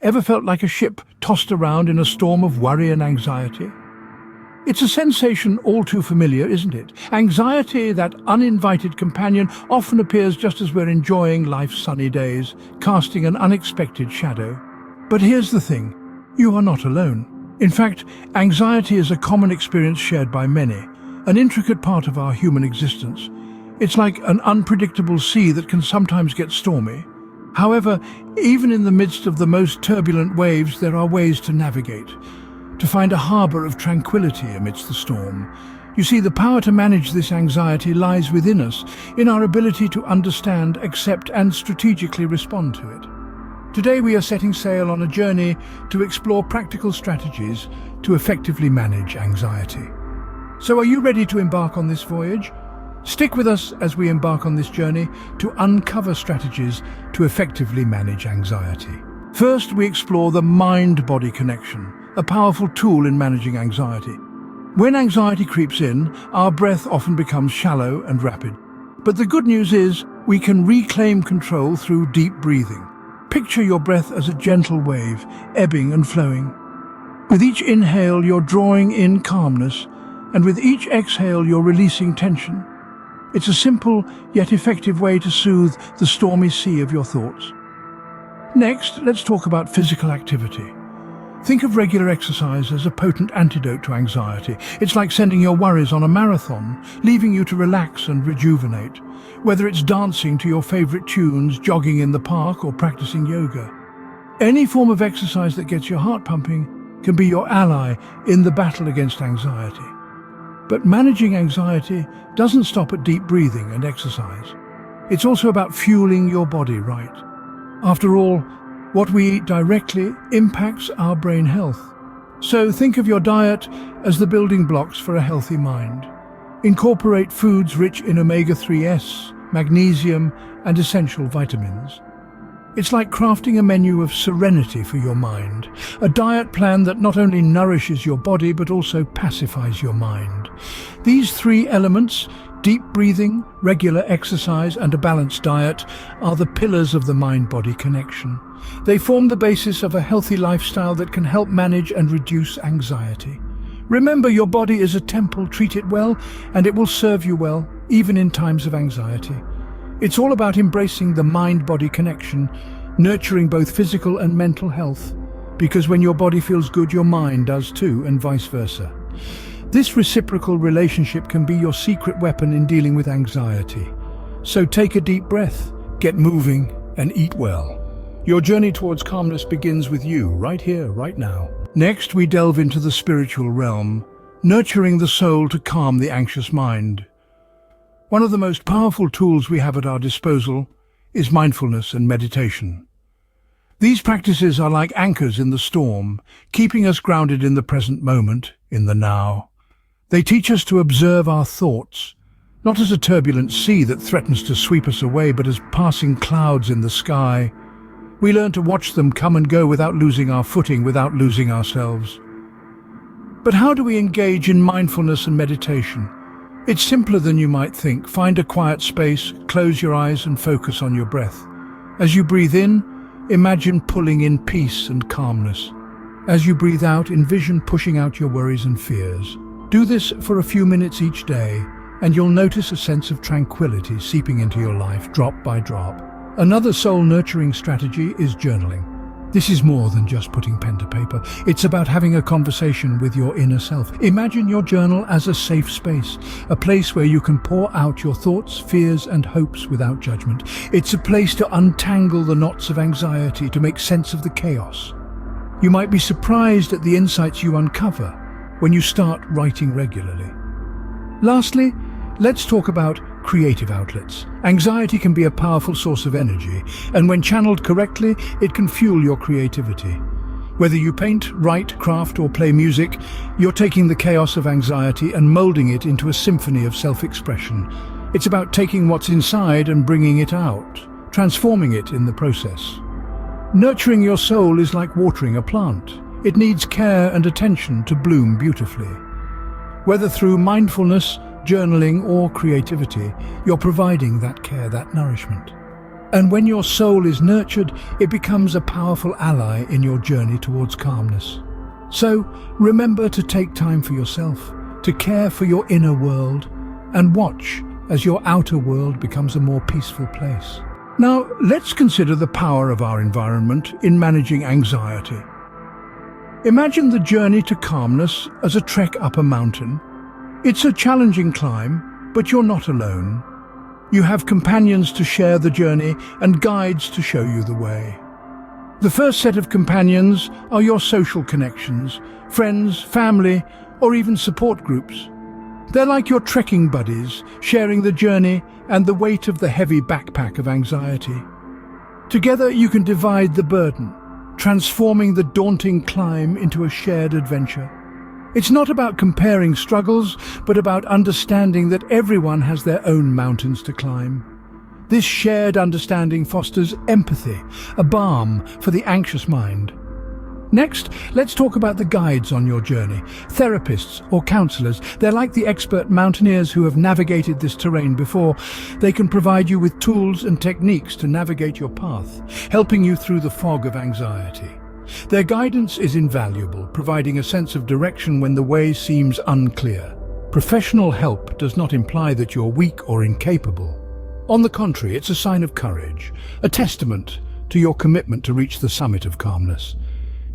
Ever felt like a ship tossed around in a storm of worry and anxiety? It's a sensation all too familiar, isn't it? Anxiety, that uninvited companion, often appears just as we're enjoying life's sunny days, casting an unexpected shadow. But here's the thing, you are not alone. In fact, anxiety is a common experience shared by many, an intricate part of our human existence. It's like an unpredictable sea that can sometimes get stormy. However, even in the midst of the most turbulent waves, there are ways to navigate, to find a harbour of tranquility amidst the storm. You see, the power to manage this anxiety lies within us, in our ability to understand, accept and strategically respond to it. Today we are setting sail on a journey to explore practical strategies to effectively manage anxiety. So are you ready to embark on this voyage? Stick with us as we embark on this journey to uncover strategies to effectively manage anxiety. First, we explore the mind-body connection, a powerful tool in managing anxiety. When anxiety creeps in, our breath often becomes shallow and rapid. But the good news is, we can reclaim control through deep breathing. Picture your breath as a gentle wave, ebbing and flowing. With each inhale, you're drawing in calmness, and with each exhale, you're releasing tension. It's a simple yet effective way to soothe the stormy sea of your thoughts. Next, let's talk about physical activity. Think of regular exercise as a potent antidote to anxiety. It's like sending your worries on a marathon, leaving you to relax and rejuvenate. Whether it's dancing to your favorite tunes, jogging in the park, or practicing yoga. Any form of exercise that gets your heart pumping can be your ally in the battle against anxiety. But managing anxiety doesn't stop at deep breathing and exercise. It's also about fueling your body right. After all, what we eat directly impacts our brain health. So think of your diet as the building blocks for a healthy mind. Incorporate foods rich in omega-3s, magnesium, and essential vitamins. It's like crafting a menu of serenity for your mind, a diet plan that not only nourishes your body but also pacifies your mind. These three elements, deep breathing, regular exercise, and a balanced diet, are the pillars of the mind-body connection. They form the basis of a healthy lifestyle that can help manage and reduce anxiety. Remember, your body is a temple. Treat it well, and it will serve you well, even in times of anxiety. It's all about embracing the mind-body connection, nurturing both physical and mental health, because when your body feels good, your mind does too, and vice versa. This reciprocal relationship can be your secret weapon in dealing with anxiety. So take a deep breath, get moving, and eat well. Your journey towards calmness begins with you, right here, right now. Next, we delve into the spiritual realm, nurturing the soul to calm the anxious mind. One of the most powerful tools we have at our disposal is mindfulness and meditation. These practices are like anchors in the storm, keeping us grounded in the present moment, in the now. They teach us to observe our thoughts, not as a turbulent sea that threatens to sweep us away, but as passing clouds in the sky. We learn to watch them come and go without losing our footing, without losing ourselves. But how do we engage in mindfulness and meditation? It's simpler than you might think. Find a quiet space, close your eyes and focus on your breath. As you breathe in, imagine pulling in peace and calmness. As you breathe out, envision pushing out your worries and fears. Do this for a few minutes each day, and you'll notice a sense of tranquility seeping into your life, drop by drop. Another soul-nurturing strategy is journaling. This is more than just putting pen to paper. It's about having a conversation with your inner self. Imagine your journal as a safe space, a place where you can pour out your thoughts, fears, and hopes without judgment. It's a place to untangle the knots of anxiety, to make sense of the chaos. You might be surprised at the insights you uncover when you start writing regularly. Lastly, let's talk about creative outlets. Anxiety can be a powerful source of energy, and when channeled correctly, it can fuel your creativity. Whether you paint, write, craft, or play music, you're taking the chaos of anxiety and molding it into a symphony of self-expression. It's about taking what's inside and bringing it out, transforming it in the process. Nurturing your soul is like watering a plant. It needs care and attention to bloom beautifully. Whether through mindfulness, journaling, or creativity, you're providing that care, that nourishment. And when your soul is nurtured, it becomes a powerful ally in your journey towards calmness. So remember to take time for yourself, to care for your inner world, and watch as your outer world becomes a more peaceful place. Now, let's consider the power of our environment in managing anxiety. Imagine the journey to calmness as a trek up a mountain. It's a challenging climb, but you're not alone. You have companions to share the journey and guides to show you the way. The first set of companions are your social connections, friends, family, or even support groups. They're like your trekking buddies, sharing the journey and the weight of the heavy backpack of anxiety. Together you can divide the burden, transforming the daunting climb into a shared adventure. It's not about comparing struggles, but about understanding that everyone has their own mountains to climb. This shared understanding fosters empathy, a balm for the anxious mind. Next, let's talk about the guides on your journey. Therapists or counselors, they're like the expert mountaineers who have navigated this terrain before. They can provide you with tools and techniques to navigate your path, helping you through the fog of anxiety. Their guidance is invaluable, providing a sense of direction when the way seems unclear. Professional help does not imply that you're weak or incapable. On the contrary, it's a sign of courage, a testament to your commitment to reach the summit of calmness.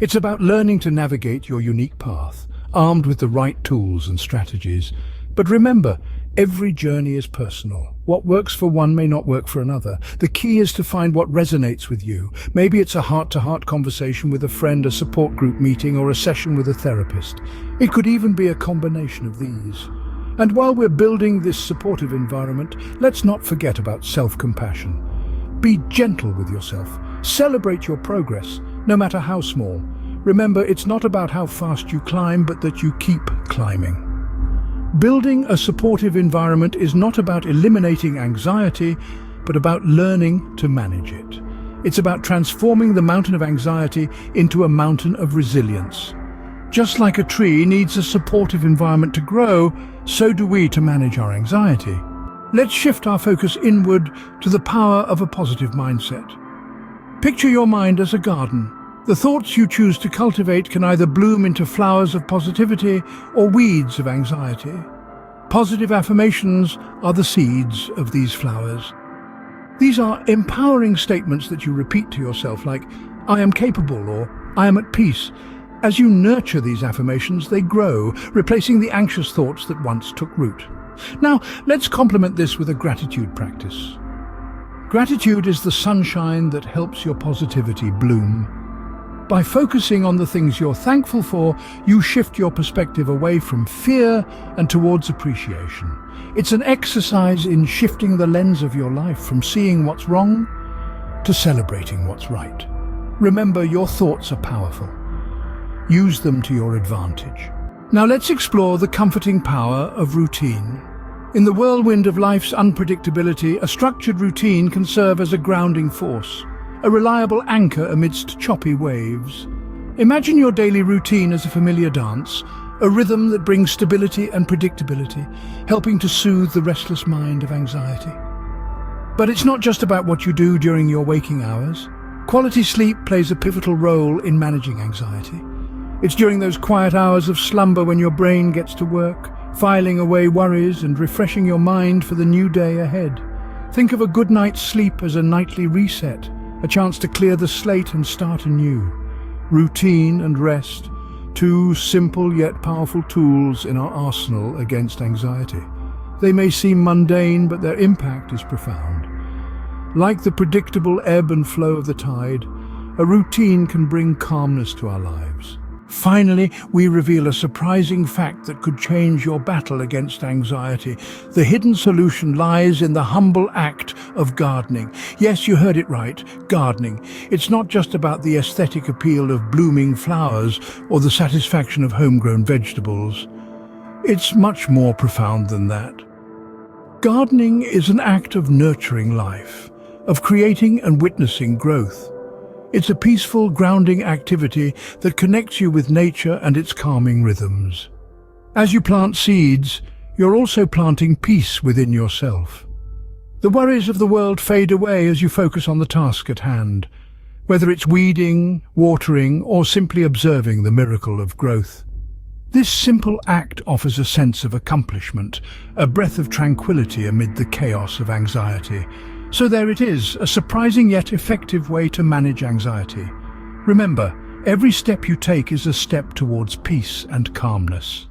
It's about learning to navigate your unique path, armed with the right tools and strategies. But remember, every journey is personal. What works for one may not work for another. The key is to find what resonates with you. Maybe it's a heart-to-heart conversation with a friend, a support group meeting, or a session with a therapist. It could even be a combination of these. And while we're building this supportive environment, let's not forget about self-compassion. Be gentle with yourself. Celebrate your progress, no matter how small. Remember, it's not about how fast you climb, but that you keep climbing. Building a supportive environment is not about eliminating anxiety, but about learning to manage it. It's about transforming the mountain of anxiety into a mountain of resilience. Just like a tree needs a supportive environment to grow, so do we to manage our anxiety. Let's shift our focus inward to the power of a positive mindset. Picture your mind as a garden. The thoughts you choose to cultivate can either bloom into flowers of positivity or weeds of anxiety. Positive affirmations are the seeds of these flowers. These are empowering statements that you repeat to yourself, like, "I am capable," or "I am at peace." As you nurture these affirmations, they grow, replacing the anxious thoughts that once took root. Now, let's complement this with a gratitude practice. Gratitude is the sunshine that helps your positivity bloom. By focusing on the things you're thankful for, you shift your perspective away from fear and towards appreciation. It's an exercise in shifting the lens of your life from seeing what's wrong to celebrating what's right. Remember, your thoughts are powerful. Use them to your advantage. Now let's explore the comforting power of routine. In the whirlwind of life's unpredictability, a structured routine can serve as a grounding force, a reliable anchor amidst choppy waves. Imagine your daily routine as a familiar dance, a rhythm that brings stability and predictability, helping to soothe the restless mind of anxiety. But it's not just about what you do during your waking hours. Quality sleep plays a pivotal role in managing anxiety. It's during those quiet hours of slumber when your brain gets to work, filing away worries and refreshing your mind for the new day ahead. Think of a good night's sleep as a nightly reset, a chance to clear the slate and start anew. Routine and rest, two simple yet powerful tools in our arsenal against anxiety. They may seem mundane, but their impact is profound. Like the predictable ebb and flow of the tide, a routine can bring calmness to our lives. Finally, we reveal a surprising fact that could change your battle against anxiety. The hidden solution lies in the humble act of gardening. Yes, you heard it right, gardening. It's not just about the aesthetic appeal of blooming flowers or the satisfaction of homegrown vegetables. It's much more profound than that. Gardening is an act of nurturing life, of creating and witnessing growth. It's a peaceful, grounding activity that connects you with nature and its calming rhythms. As you plant seeds, you're also planting peace within yourself. The worries of the world fade away as you focus on the task at hand, whether it's weeding, watering, or simply observing the miracle of growth. This simple act offers a sense of accomplishment, a breath of tranquility amid the chaos of anxiety. So there it is, a surprising yet effective way to manage anxiety. Remember, every step you take is a step towards peace and calmness.